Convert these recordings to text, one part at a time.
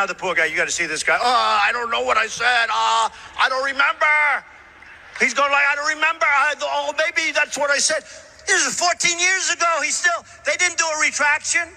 now the poor guy, you got to see this guy. Oh, I don't know what I said. I don't remember. He's going like, I don't remember. Oh, maybe that's what I said. This is 14 years ago. They didn't do a retraction.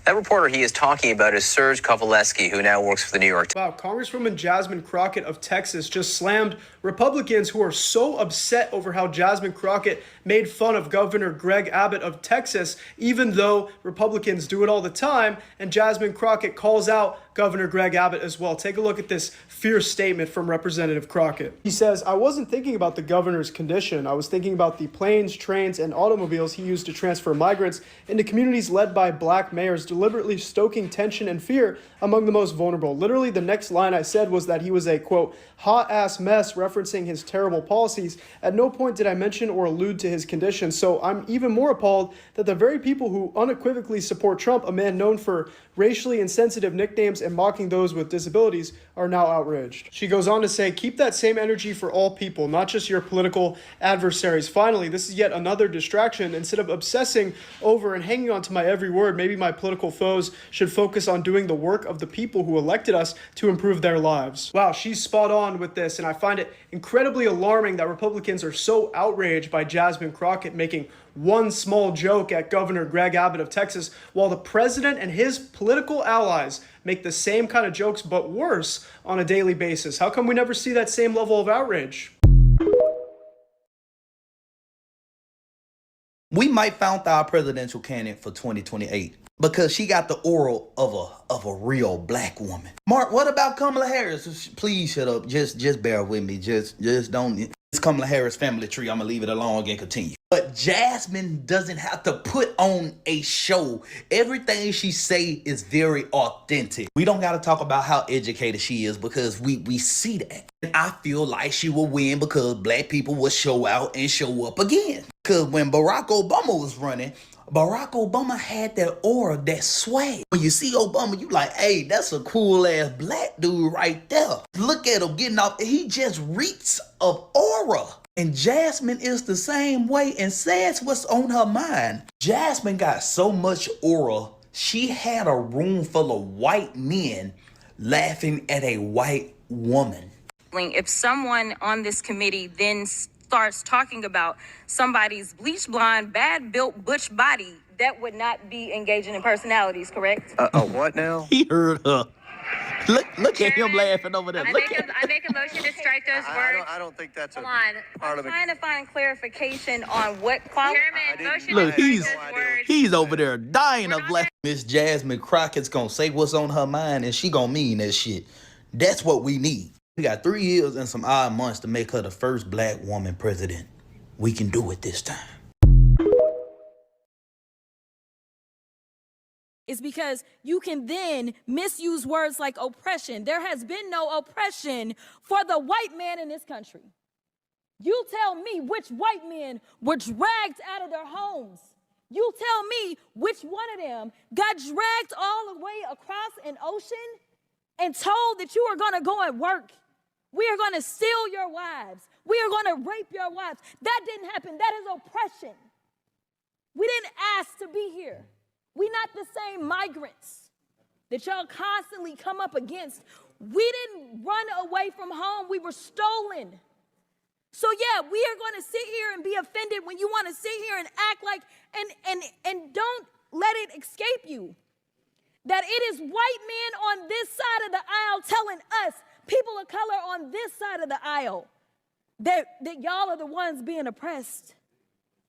That reporter he is talking about is Serge Kovaleski, who now works for the New York Times. Wow, Congresswoman Jasmine Crockett of Texas just slammed Republicans who are so upset over how Jasmine Crockett made fun of Governor Greg Abbott of Texas, even though Republicans do it all the time, and Jasmine Crockett calls out Governor Greg Abbott as well. Take a look at this fierce statement from Representative Crockett. He says, "I wasn't thinking about the governor's condition. I was thinking about the planes, trains, and automobiles he used to transfer migrants into communities led by black mayors, deliberately stoking tension and fear among the most vulnerable." Literally, the next line I said was that he was a, quote, hot-ass mess, referencing his terrible policies. At no point did I mention or allude to his condition, so I'm even more appalled that the very people who unequivocally support Trump, a man known for racially insensitive nicknames and mocking those with disabilities, are now outraged. She goes on to say, "Keep that same energy for all people, not just your political adversaries." Finally, this is yet another distraction. Instead of obsessing over and hanging on to my every word, maybe my political foes should focus on doing the work of the people who elected us to improve their lives. Wow, she's spot on with this, and I find it incredibly alarming that Republicans are so outraged by Jasmine Crockett making one small joke at Governor Greg Abbott of Texas, while the president and his political allies make the same kind of jokes but worse on a daily basis. How come we never see that same level of outrage? We might found our presidential candidate for 2028 because she got the aura of a real black woman. Mark, what about Kamala Harris? Please shut up. Just bear with me. Just don't. It's Kamala Harris family tree. I'm gonna leave it alone and continue. But Jasmine doesn't have to put on a show. Everything she say is very authentic. We don't got to talk about how educated she is because we see that. And I feel like she will win because black people will show out and show up again. Because when Barack Obama was running, Barack Obama had that aura, that swag. When you see Obama, you like, hey, that's a cool ass black dude right there. Look at him getting off. He just reeks of aura. And Jasmine is the same way and says what's on her mind. Jasmine got so much aura, she had a room full of white men laughing at a white woman. If someone on this committee then starts talking about somebody's bleach blonde, bad built butch body, that would not be engaging in personalities, correct? What now? He heard her. Look at him laughing over there. I make a motion to strike those words. I don't think that's Hold on. I'm trying to find clarification on what quality. Look, he's over there dying of laughing. Miss Jasmine Crockett's gonna say what's on her mind and she gonna mean that shit. That's what we need. We got 3 years and some odd months to make her the first black woman president. We can do it this time. Is because you can then misuse words like oppression. There has been no oppression for the white man in this country. You tell me which white men were dragged out of their homes. You tell me which one of them got dragged all the way across an ocean and told that you are going to go and work. We are going to steal your wives. We are going to rape your wives. That didn't happen. That is oppression. We didn't ask to be here. We not the same migrants that y'all constantly come up against. We didn't run away from home. We were stolen. So yeah, we are going to sit here and be offended when you want to sit here and act like, and don't let it escape you that it is white men on this side of the aisle telling us, people of color on this side of the aisle, that y'all are the ones being oppressed,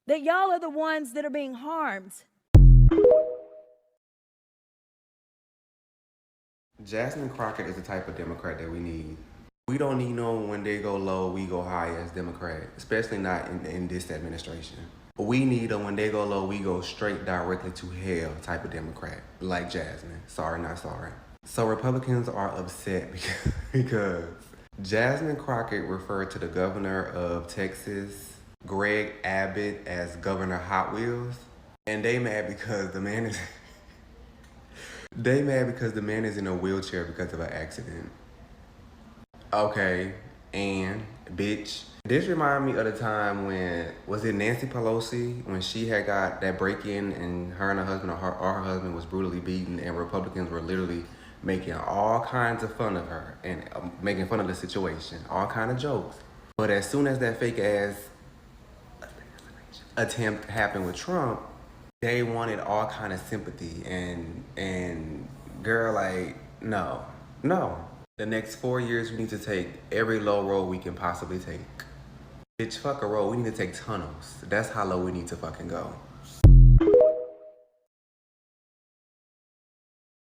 that y'all are the ones that are being harmed. Jasmine Crockett is the type of Democrat that we need. We don't need no when they go low, we go high as Democrat, especially not in this administration. We need a when they go low, we go straight directly to hell type of Democrat, like Jasmine. Sorry, not sorry. So Republicans are upset because Jasmine Crockett referred to the governor of Texas, Greg Abbott, as Governor Hot Wheels. And they mad because the man is in a wheelchair because of an accident. Okay, and bitch. This remind me of the time when, was it Nancy Pelosi, when she had got that break-in and her and her husband, or her husband was brutally beaten and Republicans were literally making all kinds of fun of her and making fun of the situation, all kind of jokes. But as soon as that fake ass attempt happened with Trump, they wanted all kind of sympathy and girl, like, no. The next 4 years, we need to take every low road we can possibly take. Bitch, fuck a road. We need to take tunnels. That's how low we need to fucking go.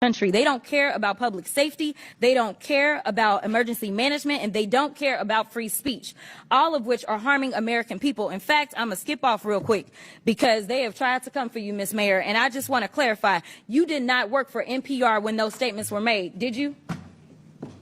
Country. They don't care about public safety. They don't care about emergency management, and they don't care about free speech, all of which are harming American people. In fact, I'm going to skip off real quick because they have tried to come for you, Miss Mayor. And I just want to clarify, you did not work for NPR when those statements were made, did you?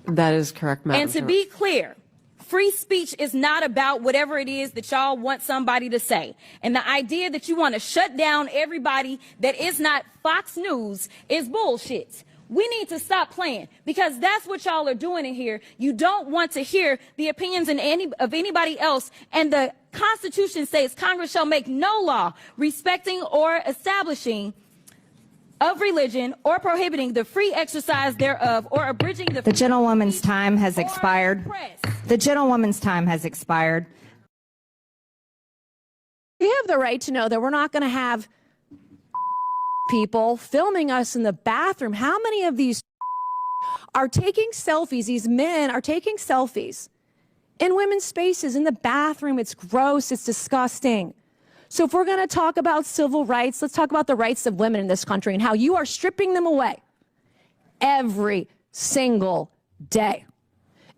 That is correct, Madam And to Chair. be clear, free speech is not about whatever it is that y'all want somebody to say. And the idea that you want to shut down everybody that is not Fox News is bullshit. We need to stop playing because that's what y'all are doing in here. You don't want to hear the opinions of anybody else. And the Constitution says Congress shall make no law respecting or establishing of religion or prohibiting the free exercise thereof or abridging the... The gentlewoman's time has expired. The gentlewoman's time has expired. We have the right to know that we're not going to have people filming us in the bathroom. How many of these are taking selfies? These men are taking selfies in women's spaces, in the bathroom. It's gross. It's disgusting. So if we're going to talk about civil rights, let's talk about the rights of women in this country and how you are stripping them away every single day.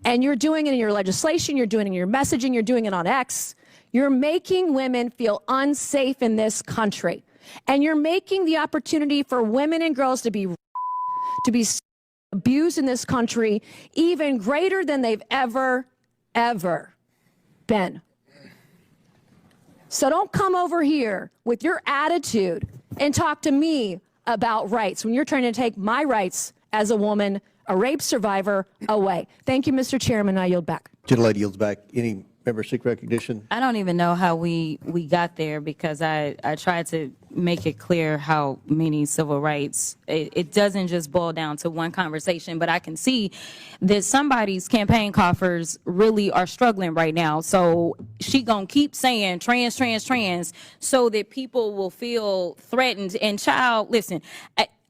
And you're doing it in your legislation, you're doing it in your messaging, you're doing it on X. You're making women feel unsafe in this country. And you're making the opportunity for women and girls to be abused in this country even greater than they've ever been. So don't come over here with your attitude and talk to me about rights when you're trying to take my rights as a woman, a rape survivor, away. Thank you, Mr. Chairman. I yield back. Gentlelady yields back. Any member seek recognition? I don't even know how we got there because I tried to make it clear how many civil rights, it doesn't just boil down to one conversation, but I can see that somebody's campaign coffers really are struggling right now. So she gonna keep saying trans so that people will feel threatened. And child, listen,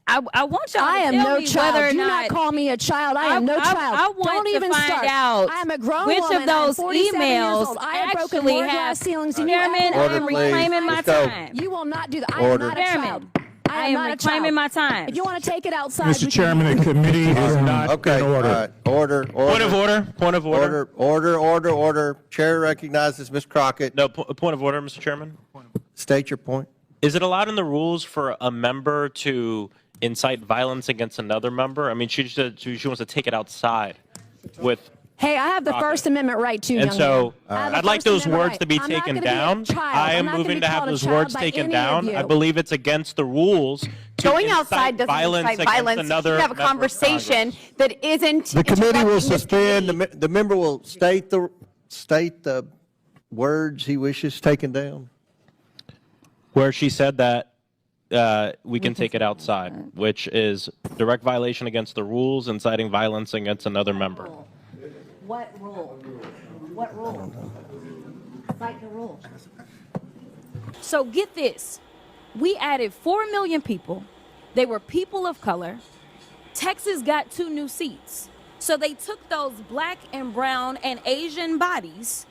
I want y'all to I am tell no me child. whether or Do not not call me a child. I am no child. I want Don't to even find start. out I am a grown which woman. of those I am 47 years emails old. I have broken actually more have. glass ceilings than you Chairman, ever I Order, am please. reclaiming my Let's go. time. You will not do that. I am Order. not a child. I am am not a reclaiming child. my time. If you want to take it outside, Mr. Chairman, the committee is not Okay. in order. Order. Point of order. Point of order. Order. Chair recognizes Ms. Crockett. No, point of order, Mr. Chairman. State your point. Is it allowed in the rules for a member to incite violence against another member? I mean, she wants to take it outside with. Hey, I have the Crockett. First Amendment right too, And young so man. I have the I'd like First those Amendment words right. to be I'm not taken gonna be a down. child. I I'm am not gonna moving be to have called a those child words by taken any of down. you. I believe it's against the rules to Going incite outside doesn't violence incite against violence. another You have a member of conversation Congress. that isn't. The committee will interrupting this suspend. committee. The member will state the words he wishes taken down. Where she said that we can take it outside, which is direct violation against the rules, inciting violence against another member. What rule? What rule? Cite the rule. So get this. We added 4 million people. They were people of color. Texas got 2 new seats. So they took those black and brown and Asian bodies.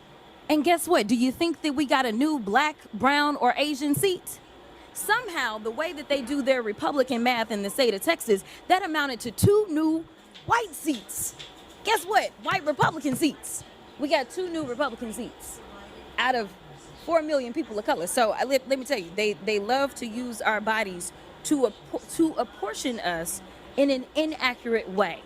And guess what? Do you think that we got a new black, brown, or Asian seat? Somehow, the way that they do their Republican math in the state of Texas, that amounted to 2 new white seats. Guess what? White Republican seats. We got 2 new Republican seats out of 4 million people of color. So let me tell you, they love to use our bodies to apportion us in an inaccurate way.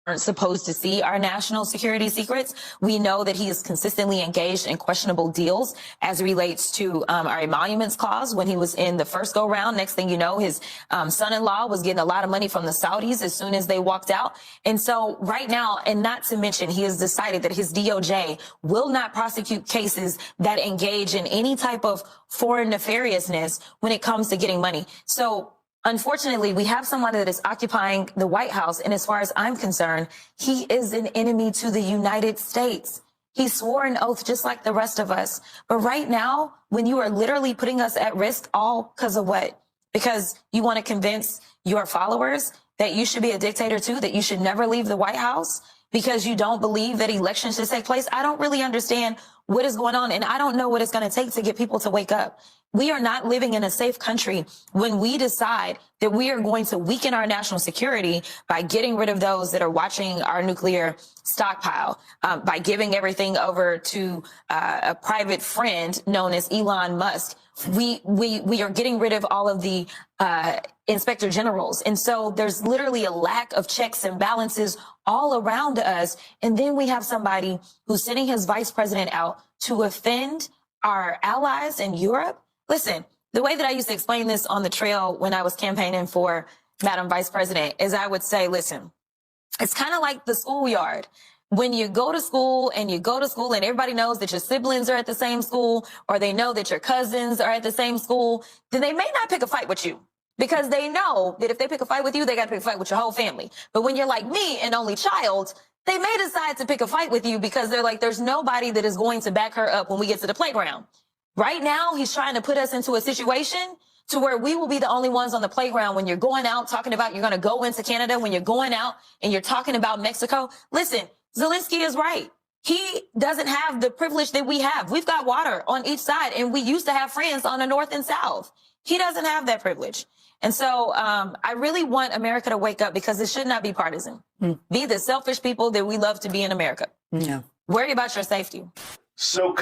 aren't supposed to see our national security secrets. We know that he is consistently engaged in questionable deals as it relates to our emoluments clause when he was in the first go round. Next thing you know, his son-in-law was getting a lot of money from the Saudis as soon as they walked out. And so right now, and not to mention, he has decided that his DOJ will not prosecute cases that engage in any type of foreign nefariousness when it comes to getting money. So unfortunately, we have someone that is occupying the White House, and as far as I'm concerned, he is an enemy to the United States. He swore an oath just like the rest of us. But right now, when you are literally putting us at risk, all because of what? Because you want to convince your followers that you should be a dictator too, that you should never leave the White House because you don't believe that elections should take place. I don't really understand what is going on, and I don't know what it's going to take to get people to wake up. We are not living in a safe country when we decide that we are going to weaken our national security by getting rid of those that are watching our nuclear stockpile, by giving everything over to a private friend known as Elon Musk. We are getting rid of all of the inspector generals. And so there's literally a lack of checks and balances all around us. And then we have somebody who's sending his vice president out to offend our allies in Europe. Listen, the way that I used to explain this on the trail when I was campaigning for Madam Vice President is I would say, listen, it's kind of like the schoolyard. When you go to school and everybody knows that your siblings are at the same school, or they know that your cousins are at the same school, then they may not pick a fight with you because they know that if they pick a fight with you, they got to pick a fight with your whole family. But when you're like me, an only child, they may decide to pick a fight with you because they're like, there's nobody that is going to back her up when we get to the playground. Right now, he's trying to put us into a situation to where we will be the only ones on the playground when you're going out talking about you're going to go into Canada, when you're going out and you're talking about Mexico. Listen, Zelensky is right. He doesn't have the privilege that we have. We've got water on each side, and we used to have friends on the north and south. He doesn't have that privilege. And so I really want America to wake up because it should not be partisan. Be the selfish people that we love to be in America. No. Worry about your safety. So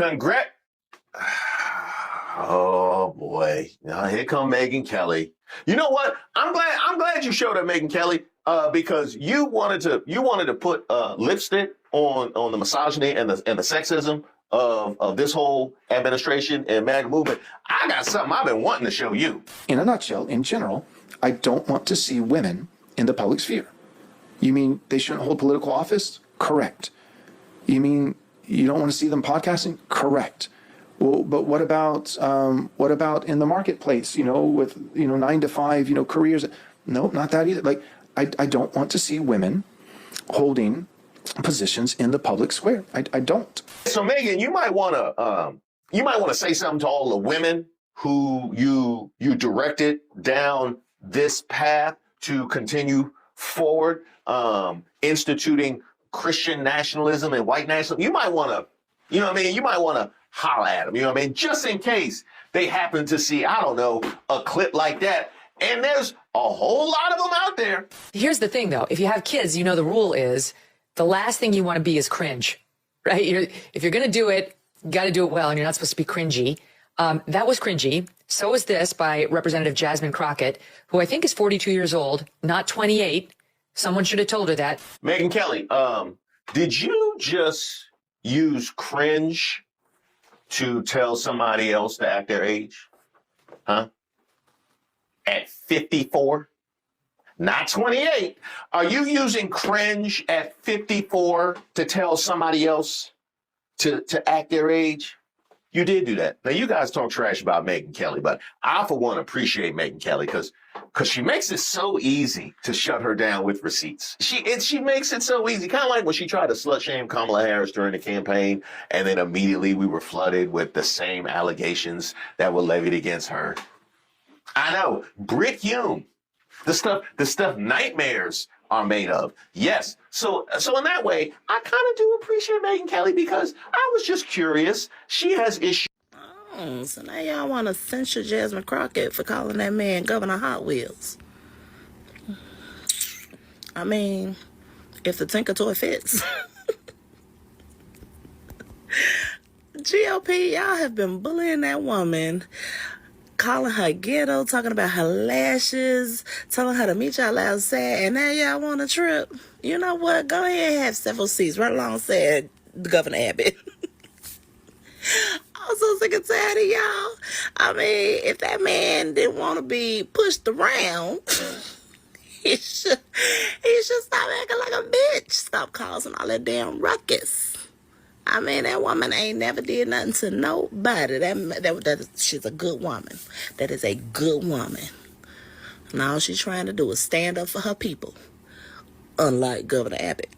oh boy. Now here come Megyn Kelly. You know what? I'm glad you showed up, Megyn Kelly, because you wanted to put lipstick on the misogyny and the sexism of this whole administration and MAGA movement. I got something I've been wanting to show you. In a nutshell, in general, I don't want to see women in the public sphere. You mean they shouldn't hold political office? Correct. You mean you don't want to see them podcasting? Correct. Well, but what about in the marketplace, with, 9 to 5, careers? No, not that either. Like, I don't want to see women holding positions in the public square. I don't. So Megyn, you might want to say something to all the women who you directed down this path to continue forward, instituting Christian nationalism and white nationalism. You might want to, you might want to holler at them, just in case they happen to see, I don't know, a clip like that. And there's a whole lot of them out there. Here's the thing, though. If you have kids, the rule is the last thing you want to be is cringe, right? If you're going to do it, you got to do it well, and you're not supposed to be cringy. That was cringy. So is this by Representative Jasmine Crockett, who I think is 42 years old, not 28. Someone should have told her that. Megyn Kelly, did you just use cringe to tell somebody else to act their age? Huh? At 54? Not 28. Are you using cringe at 54 to tell somebody else to act their age? You did do that. Now, you guys talk trash about Megyn Kelly, but I, for one, appreciate Megyn Kelly because she makes it so easy to shut her down with receipts. She makes it so easy. Kind of like when she tried to slut shame Kamala Harris during the campaign, and then immediately we were flooded with the same allegations that were levied against her. I know. Brit Hume. The stuff nightmares are made of. Yes. So in that way, I kind of do appreciate Megyn Kelly because I was just curious. She has issues. Oh, so now y'all want to censure Jasmine Crockett for calling that man Governor Hot Wheels. I mean, if the Tinker Toy fits. GOP, y'all have been bullying that woman calling her ghetto, talking about her lashes, telling her to meet y'all outside, and now y'all want a trip. You know what? Go ahead and have several seats right alongside Governor Abbott. I'm so sick and tired of y'all. I mean, if that man didn't want to be pushed around, he should stop acting like a bitch. Stop causing all that damn ruckus. I mean, that woman ain't never did nothing to nobody. She's a good woman. That is a good woman. And all she's trying to do is stand up for her people. Unlike Governor Abbott.